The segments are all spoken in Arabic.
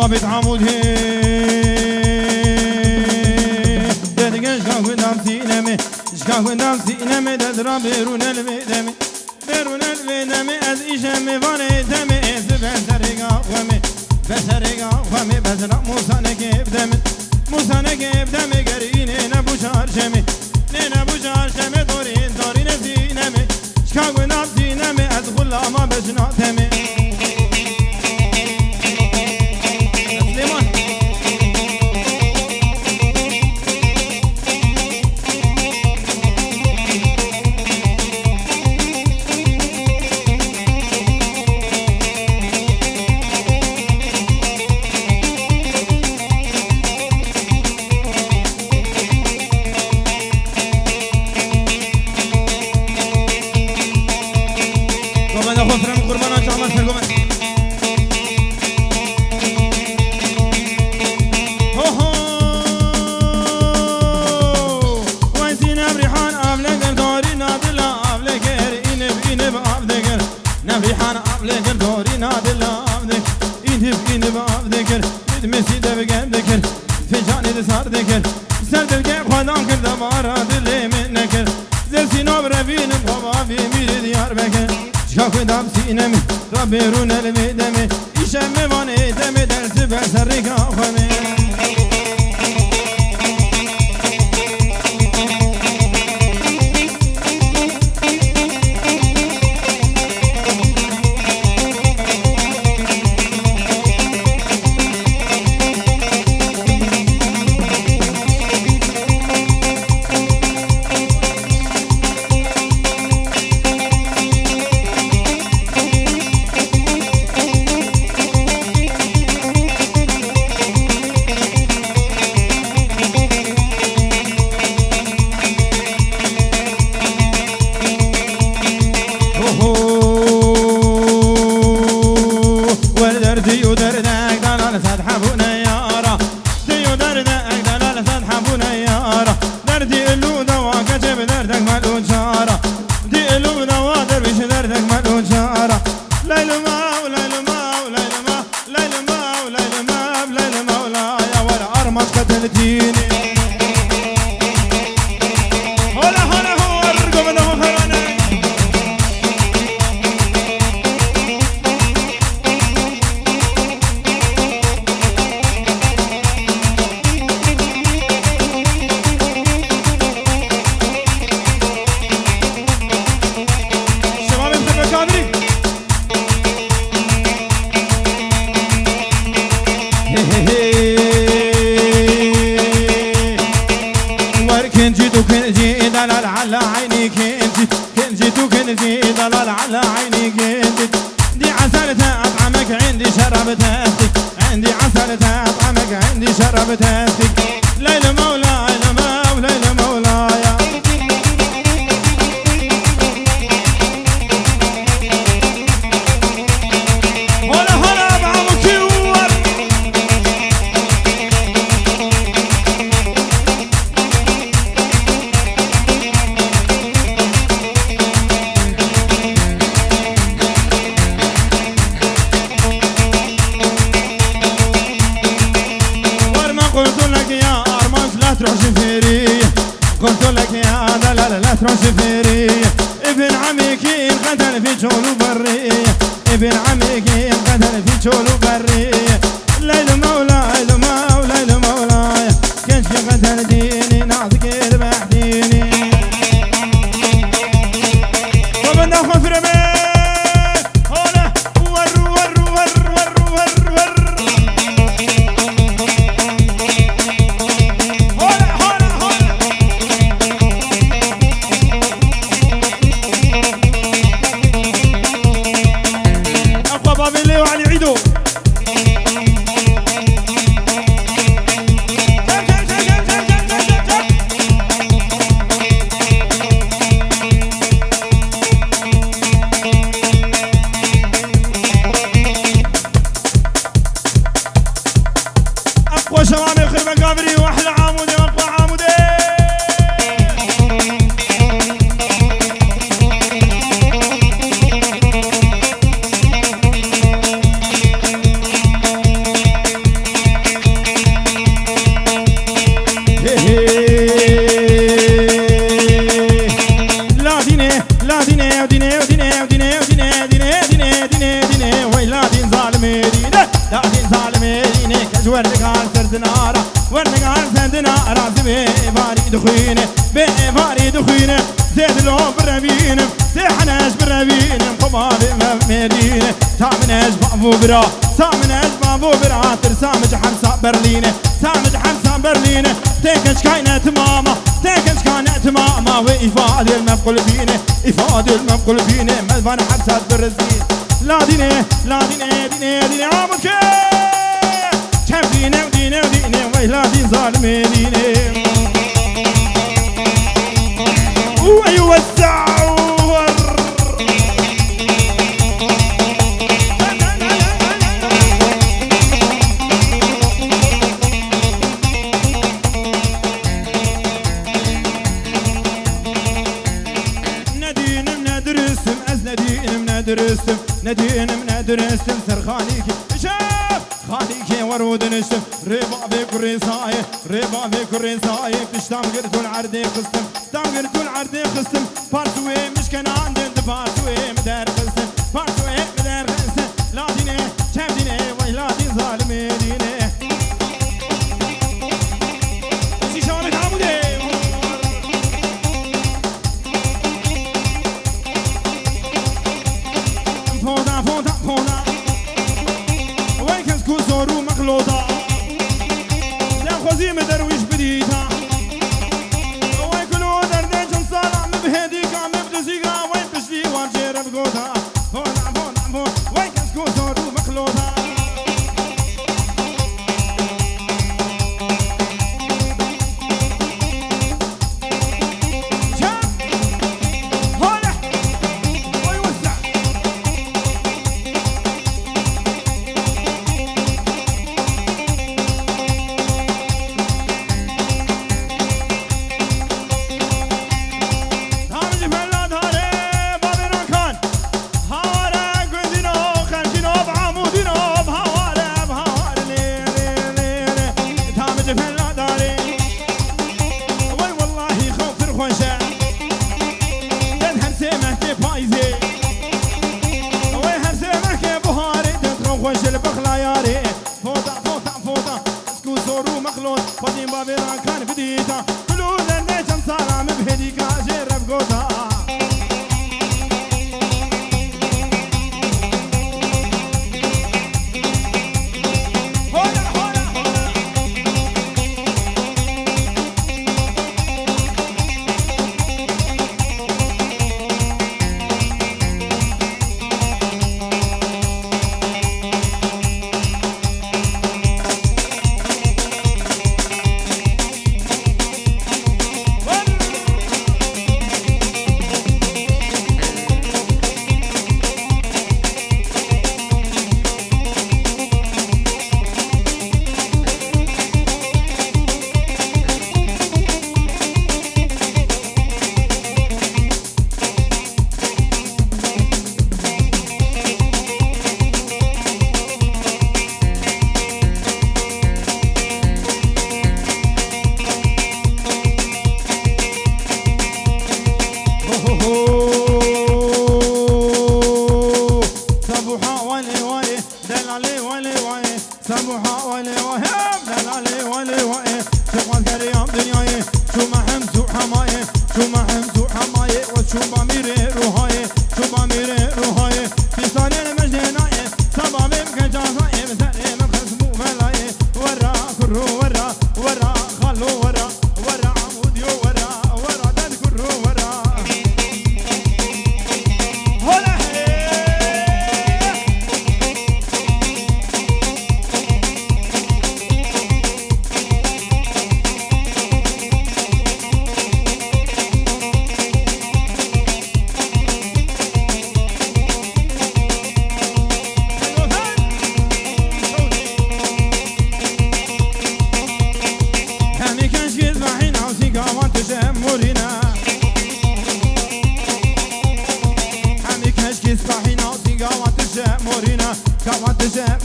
وابد عموده ددگش کاغدام سینمه کاغدام سینمه ددرا بیرون الویدمه بیرون الویدمه از ایشم وانیدمه از بسرگا ومه بسرگا ومه بسرا موسا نگیبدمه موسا نگیبدمه گرینه نبوشار شمه نه نبوشار شمه دورین دورین سینمه کاغدام سینمه از غلاما بشناتمه بیرون المیدمه ایشم وانیدمه درس بسرگا خمه دخوينه بإفاري دخوينه زيد لو بربينم تحناش بربينم قبابي مدينه تامناش بابو برا تامناش بابو برا ترسامج حمسا برلينه سامج حمسا برلينه تيكش كاينة ماما تيكش كاينة ماما وإفادة المبقل فينه إفادة المبقل فينه ملفان حمسا برزين لا دينه لا دينه دينه دينه عمد كي كم دينه ودينه ودينه ويلا دين ظالمي دينه ويوسع ندين منادرسم سر خاليكي شاف خاليكي ورود نشتم ريبا بك ريساي ريبا بك ريساي تشتام قرتو العردي قسم تام قرتو العردي قسم بارتوي مش كان عندن بارتوي مدار قسم بارتوي مدار قسم لا ديني شاف ديني ويلا دين ظالمي ديني شيشانك عمودي فوضى فوضى فوضى وين كنت كوزورو مخلوطة لا خوزي مدرويش بديتا وين كلو دردين جنصالة مبهديكا مبدزيكا وين تشلي وارجير بقوتا فوضى فوضى فوضى وين كنت كوزورو مخلوطة خوش البخلا ياري فوضى فوضى فوضى سكو زورو مخلوط قديم بابيران كان بديتا كلو لنجم صار مبهديكا جرب قوتا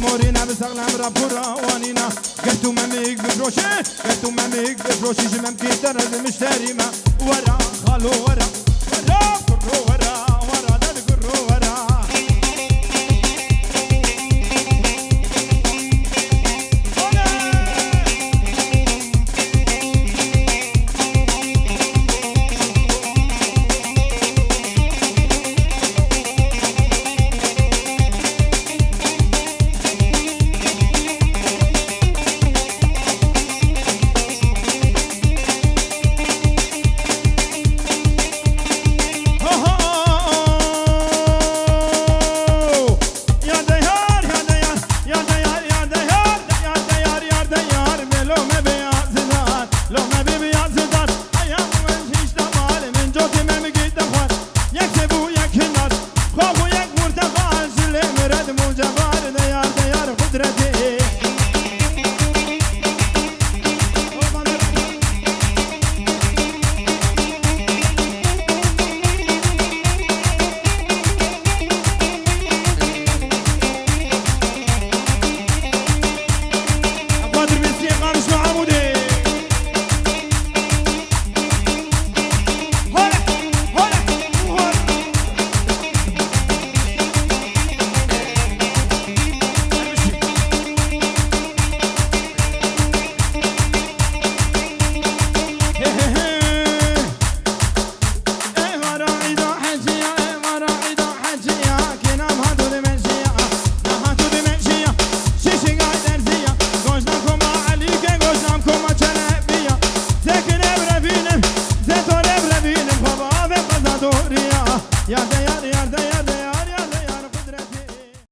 مورينا بسغلام رابورا وانينا قلتو ماميك بفروشي قلتو ماميك بفروشي جمم كي ترز مشتري ما